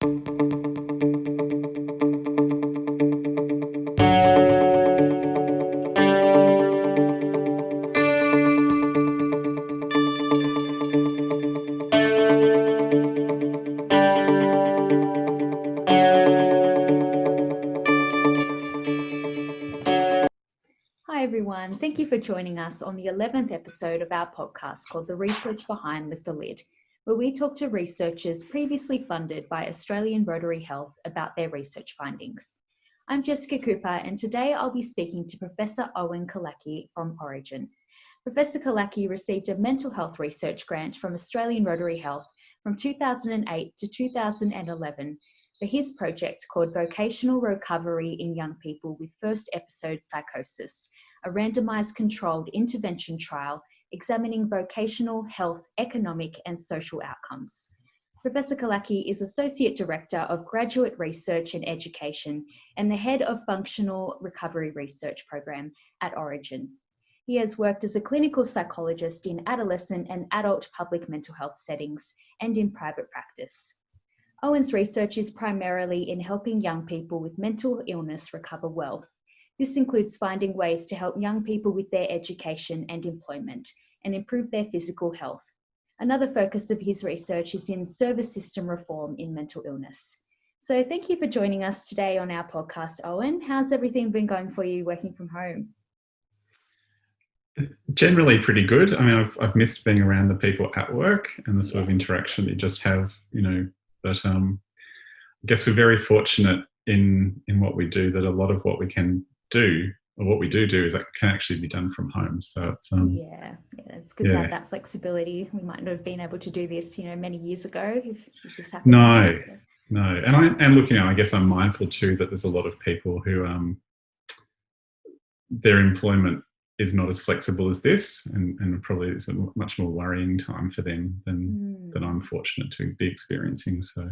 Hi everyone, thank you for joining us on the 11th episode of our podcast called The Research Behind Lift the Lid, where we talk to researchers previously funded by Australian Rotary Health about their research findings. I'm Jessica Cooper, and today I'll be speaking to Professor Eóin Killackey from Orygen. Professor Killackey received a mental health research grant from Australian Rotary Health from 2008 to 2011 for his project called Vocational Recovery in Young People with First Episode Psychosis, a randomised controlled intervention trial examining vocational, health, economic and social outcomes. Professor Killackey is Associate Director of Graduate Research and Education and the Head of Functional Recovery Research Program at Orygen. He has worked as a clinical psychologist in adolescent and adult public mental health settings and in private practice. Eóin's research is primarily in helping young people with mental illness recover well. This includes finding ways to help young people with their education and employment and improve their physical health. Another focus of his research is in service system reform in mental illness. So thank you for joining us today on our podcast, Eóin. How's everything been going for you working from home? Generally pretty good. I mean, I've missed being around the people at work and the sort of interaction that you just have, but I guess we're very fortunate in what we do, that a lot of what we can do, or what we do is that can actually be done from home. So it's it's good to have that flexibility. We might not have been able to do this, many years ago if this happened. No. And look, I guess I'm mindful too that there's a lot of people who their employment is not as flexible as this, and probably is a much more worrying time for them than I'm fortunate to be experiencing. So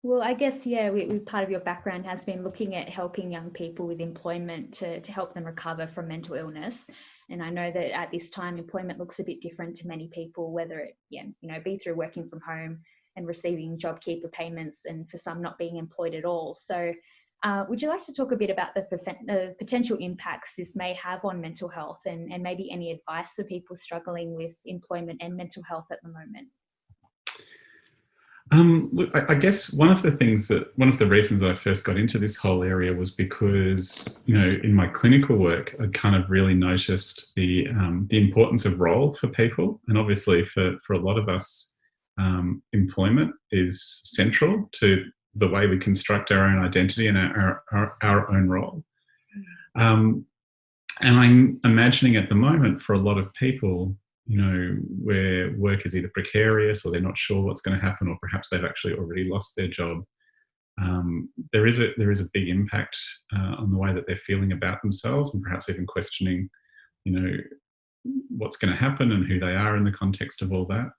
well, I guess part of your background has been looking at helping young people with employment to help them recover from mental illness. And I know that at this time employment looks a bit different to many people, whether it be through working from home and receiving JobKeeper payments, and for some not being employed at all. So would you like to talk a bit about the potential impacts this may have on mental health, and maybe any advice for people struggling with employment and mental health at the moment? Look, I guess one of the reasons I first got into this whole area was because, in my clinical work, I kind of really noticed the importance of role for people. And obviously for a lot of us, employment is central to the way we construct our own identity and our own role. And I'm imagining at the moment for a lot of people, where work is either precarious or they're not sure what's going to happen, or perhaps they've actually already lost their job. There is a big impact on the way that they're feeling about themselves, and perhaps even questioning, what's going to happen and who they are in the context of all that.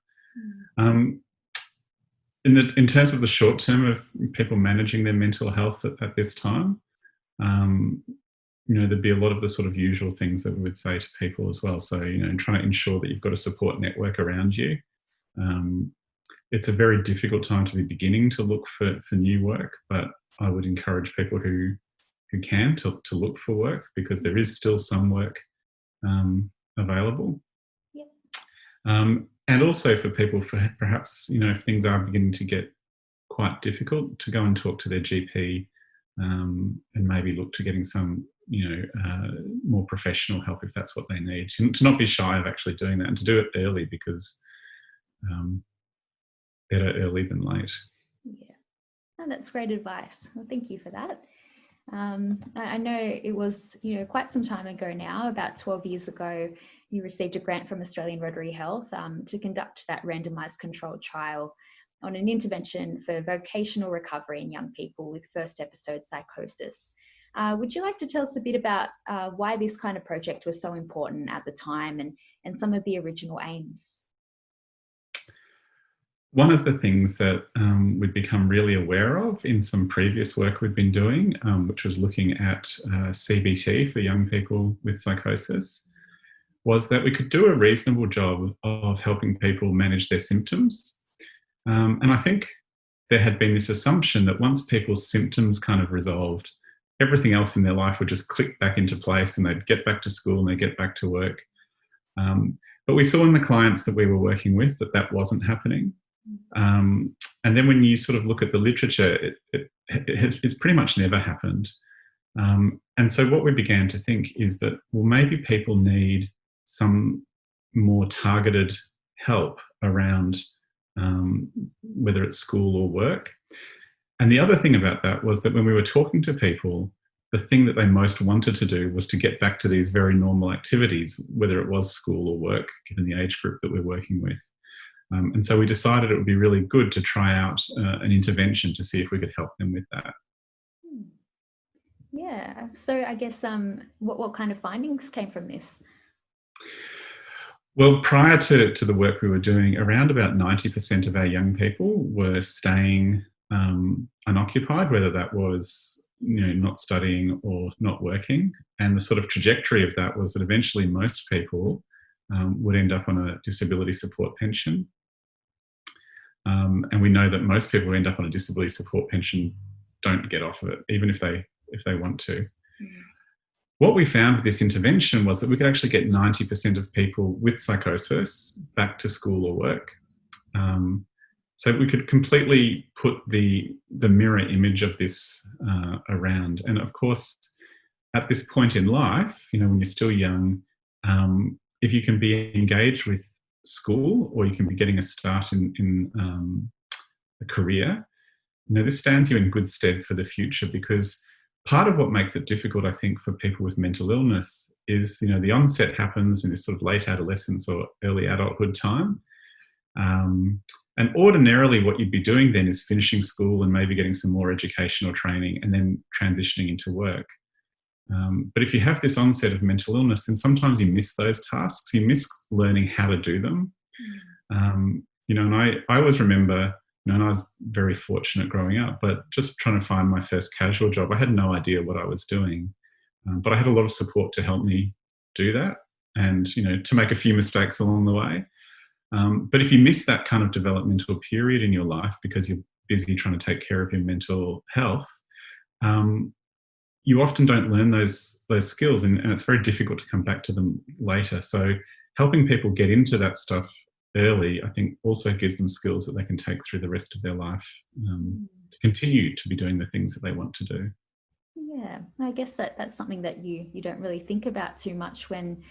In terms of the short term of people managing their mental health at this time, there'd be a lot of the sort of usual things that we would say to people as well. So, trying to ensure that you've got a support network around you. It's a very difficult time to be beginning to look for new work, but I would encourage people who can to look for work, because there is still some work available. And also for people, for perhaps, if things are beginning to get quite difficult, to go and talk to their GP and maybe look to getting some, more professional help if that's what they need. To not be shy of actually doing that, and to do it early, because better early than late. That's great advice. Well, thank you for that. I know it was, quite some time ago now, about 12 years ago, you received a grant from Australian Rotary Health to conduct that randomised controlled trial on an intervention for vocational recovery in young people with first episode psychosis. Would you like to tell us a bit about why this kind of project was so important at the time, and some of the original aims? One of the things that we'd become really aware of in some previous work we'd been doing, which was looking at CBT for young people with psychosis, was that we could do a reasonable job of helping people manage their symptoms. And I think there had been this assumption that once people's symptoms kind of resolved, everything else in their life would just click back into place and they'd get back to school and they'd get back to work. But we saw in the clients that we were working with that that wasn't happening. And then when you sort of look at the literature, it's pretty much never happened. And so what we began to think is that, well, maybe people need some more targeted help around whether it's school or work. And the other thing about that was that when we were talking to people, the thing that they most wanted to do was to get back to these very normal activities, whether it was school or work, given the age group that we're working with. And so we decided it would be really good to try out an intervention to see if we could help them with that. Yeah. So I guess what kind of findings came from this? Well, prior to the work we were doing, around about 90% of our young people were staying unoccupied, whether that was not studying or not working. And the sort of trajectory of that was that eventually most people would end up on a disability support pension. And we know that most people who end up on a disability support pension don't get off of it, even if they want to. What we found with this intervention was that we could actually get 90% of people with psychosis back to school or work. So we could completely put the mirror image of this around. And of course, at this point in life, when you're still young, if you can be engaged with school or you can be getting a start in a career, this stands you in good stead for the future, because part of what makes it difficult, I think, for people with mental illness is, the onset happens in this sort of late adolescence or early adulthood time. And ordinarily what you'd be doing then is finishing school and maybe getting some more educational training and then transitioning into work. But if you have this onset of mental illness, then sometimes you miss those tasks. You miss learning how to do them. And I always remember, and I was very fortunate growing up, but just trying to find my first casual job, I had no idea what I was doing. But I had a lot of support to help me do that and, to make a few mistakes along the way. But if you miss that kind of developmental period in your life because you're busy trying to take care of your mental health, you often don't learn those skills, and it's very difficult to come back to them later. So helping people get into that stuff early, I think, also gives them skills that they can take through the rest of their life to continue to be doing the things that they want to do. Yeah, I guess that's something that you don't really think about too much when,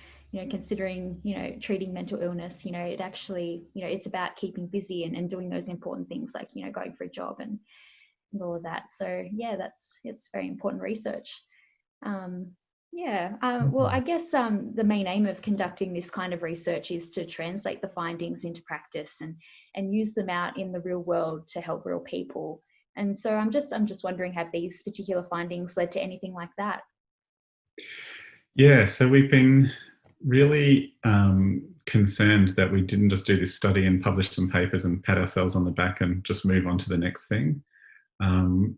considering, treating mental illness. It actually, it's about keeping busy and doing those important things like, going for a job and all of that. So yeah, it's very important research. Well, I guess the main aim of conducting this kind of research is to translate the findings into practice and use them out in the real world to help real people. And so I'm just wondering, have these particular findings led to anything like that? Yeah, so we've been really concerned that we didn't just do this study and publish some papers and pat ourselves on the back and just move on to the next thing. And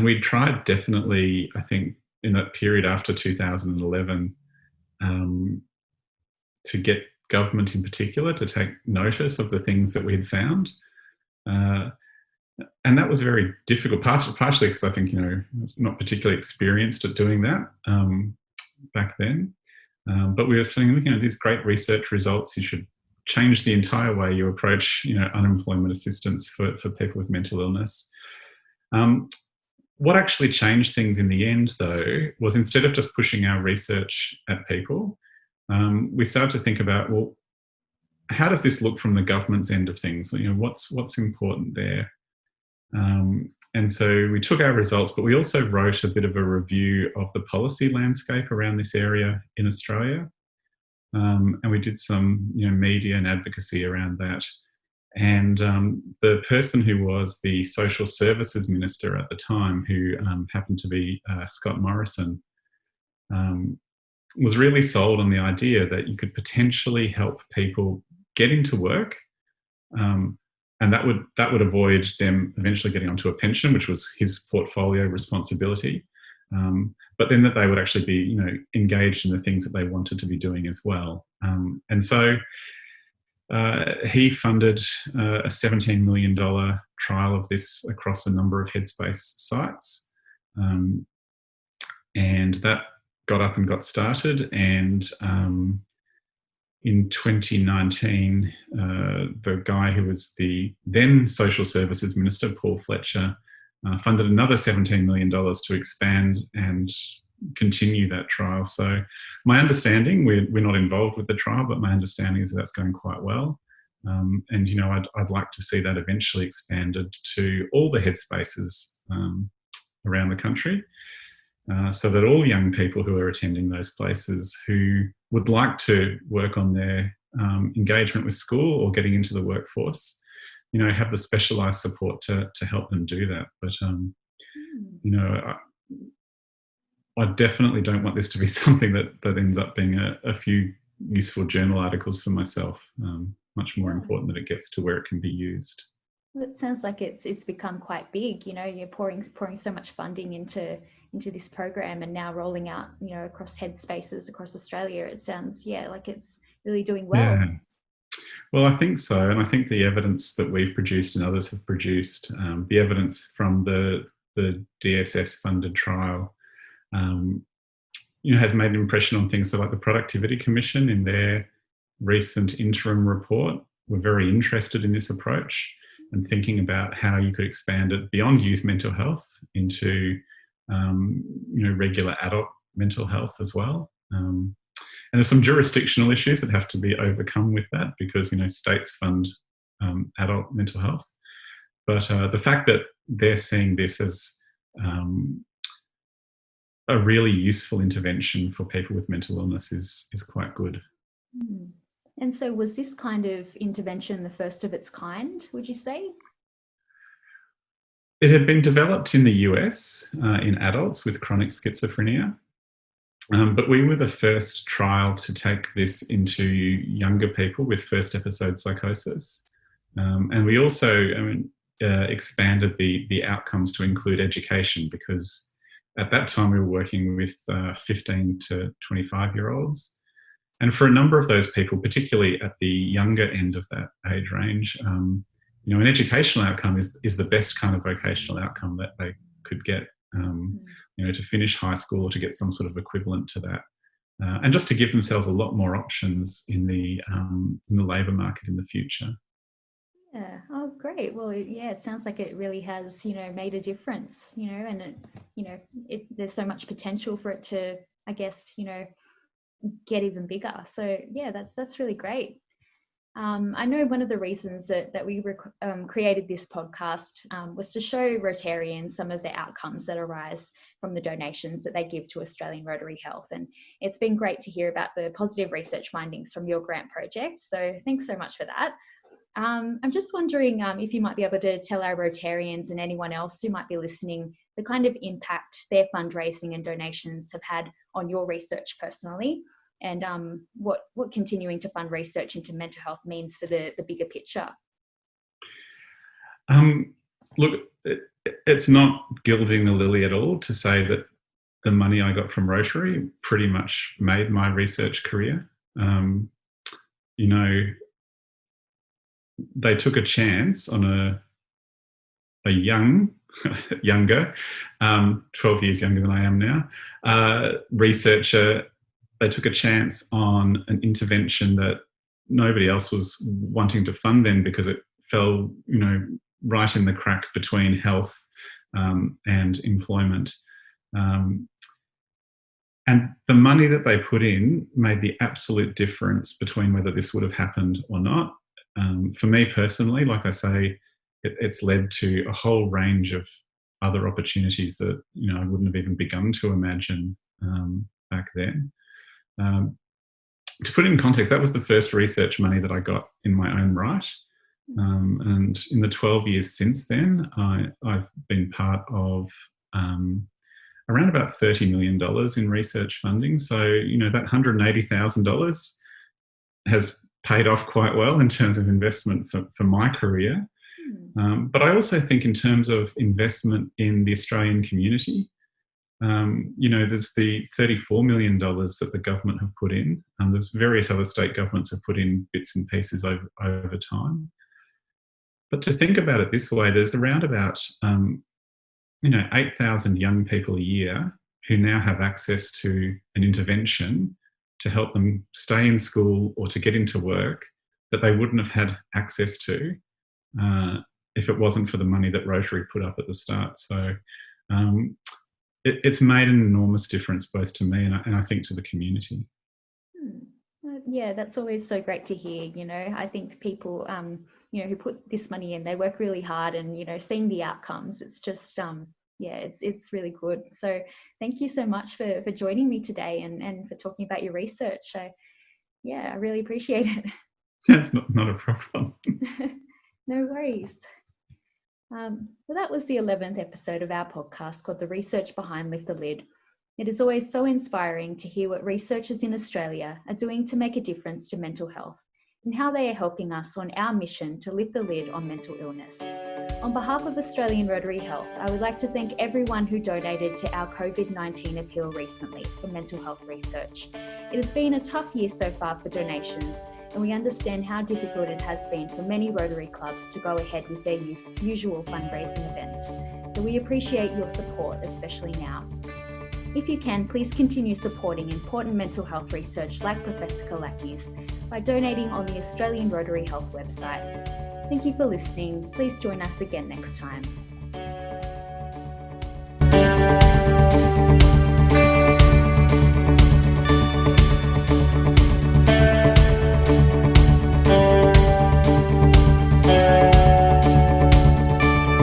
we tried definitely, I think, in that period after 2011 to get government in particular to take notice of the things that we had found. And that was very difficult, partially because I think, I was not particularly experienced at doing that back then. But we were saying, these great research results, you should change the entire way you approach, unemployment assistance for people with mental illness. What actually changed things in the end, though, was instead of just pushing our research at people, we started to think about, well, how does this look from the government's end of things? What's important there? And so we took our results, but we also wrote a bit of a review of the policy landscape around this area in Australia. And we did some, media and advocacy around that. And the person who was the social services minister at the time, who happened to be Scott Morrison, was really sold on the idea that you could potentially help people get into work, and that would avoid them eventually getting onto a pension, which was his portfolio responsibility. But then that they would actually be, engaged in the things that they wanted to be doing as well. And so he funded a $17 million trial of this across a number of Headspace sites. And that got up and got started. And in 2019, the guy who was the then Social Services Minister, Paul Fletcher, funded another $17 million to expand and continue that trial. So my understanding, we're not involved with the trial, but my understanding is that that's going quite well. And, you know, I'd like to see that eventually expanded to all the headspaces around the country, so that all young people who are attending those places who would like to work on their engagement with school or getting into the workforce, you know, have the specialised support to help them do that. But, you know, I definitely don't want this to be something that ends up being a few useful journal articles for myself. Much more important that it gets to where it can be used. Well, it sounds like it's become quite big. You know, you're pouring so much funding into this program, and now rolling out, you know, across headspaces across Australia. It sounds, like it's really doing well. Yeah. Well, I think so, and I think the evidence that we've produced and others have produced, the evidence from the DSS-funded trial, you know, has made an impression on things. So, like the Productivity Commission, in their recent interim report, were very interested in this approach and thinking about how you could expand it beyond youth mental health into, you know, regular adult mental health as well. And there's some jurisdictional issues that have to be overcome with that, because, you know, states fund adult mental health. But the fact that they're seeing this as a really useful intervention for people with mental illness is quite good. And so was this kind of intervention the first of its kind, would you say? It had been developed in the US in adults with chronic schizophrenia, but we were the first trial to take this into younger people with first episode psychosis. And we also expanded the outcomes to include education, because at that time we were working with 15 to 25-year-olds. And for a number of those people, particularly at the younger end of that age range, you know, an educational outcome is the best kind of vocational outcome that they could get, you know, to finish high school or to get some sort of equivalent to that. And just to give themselves a lot more options in the labour market in the future. Yeah. Oh, great. Well, it sounds like it really has, you know, made a difference, you know, and it, you know, there's so much potential for it to, I guess, you know, get even bigger. So yeah, that's really great. I know one of the reasons that we created this podcast was to show Rotarians some of the outcomes that arise from the donations that they give to Australian Rotary Health. And it's been great to hear about the positive research findings from your grant project. So thanks so much for that. I'm just wondering if you might be able to tell our Rotarians and anyone else who might be listening the kind of impact their fundraising and donations have had on your research personally, and what continuing to fund research into mental health means for the bigger picture. Look, it's not gilding the lily at all to say that the money I got from Rotary pretty much made my research career. You know, they took a chance on a younger, 12 years younger than I am now, researcher. They took a chance on an intervention that nobody else was wanting to fund then, because it fell, you know, right in the crack between health and employment. And the money that they put in made the absolute difference between whether this would have happened or not. For me personally, like I say, it's led to a whole range of other opportunities that, you know, I wouldn't have even begun to imagine back then. To put it in context, that was the first research money that I got in my own right. And in the 12 years since then, I've been part of around about $30 million in research funding. So, you know, that $180,000 has paid off quite well in terms of investment for my career. But I also think in terms of investment in the Australian community, There's the $34 million that the government have put in. There's various other state governments have put in bits and pieces over time. But to think about it this way, there's around about 8,000 young people a year who now have access to an intervention to help them stay in school or to get into work that they wouldn't have had access to if it wasn't for the money that Rotary put up at the start. So it's made an enormous difference both to me and I think to the community. Yeah, that's always so great to hear. I think people, who put this money in, they work really hard, and, seeing the outcomes, it's just, it's really good. So thank you so much for joining me today and for talking about your research. I really appreciate it. That's not a problem. No worries. Well, that was the 11th episode of our podcast called The Research Behind Lift the Lid. It is always so inspiring to hear what researchers in Australia are doing to make a difference to mental health and how they are helping us on our mission to lift the lid on mental illness. On behalf of Australian Rotary Health, I would like to thank everyone who donated to our COVID-19 appeal recently for mental health research. It has been a tough year so far for donations, and we understand how difficult it has been for many Rotary clubs to go ahead with their usual fundraising events. So we appreciate your support, especially now. If you can, please continue supporting important mental health research like Professor Killackey's by donating on the Australian Rotary Health website. Thank you for listening. Please join us again next time.